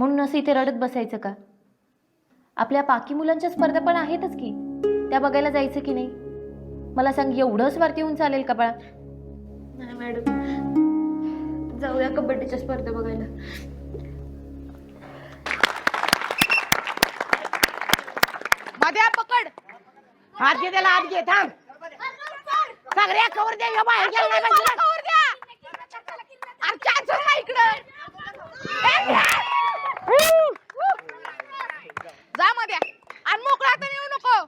म्हणून असं इथे रडत बसायचं का? आपल्या बाकी मुलांच्या स्पर्धा पण आहेतच की, त्या बघायला जायचं की नाही? मला सांग, एवढं स्वार्थी होऊन चालेल का बाळा? नाही मॅडम, जाऊया कबड्डीच्या स्पर्धा बघायला. मध्ये पकड, हात घे त्याला, हात घे. थांब, सगळ्या कवर द्या. या बाहेर गेला नाही पाहिजे. कवर द्या. अरे चान्स ना इकडं. जा मध्ये आणि मोकळा हाताने येऊ नको.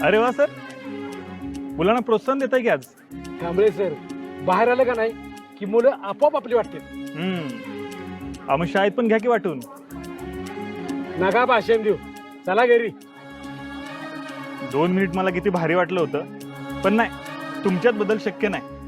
अरे वा सर, मुलांना प्रोत्साहन देत आहे की आज? कांबळे सर बाहेर आलं का नाही की मुलं आपोआप आपली वाटते. आम्ही शाळेत पण घ्या की वाटून. नका भाषण देऊ, चला घरी. 2 मिनिट मला किती भारी वाटलं होतं, पण नाही, तुमच्यात बदल शक्य नाही.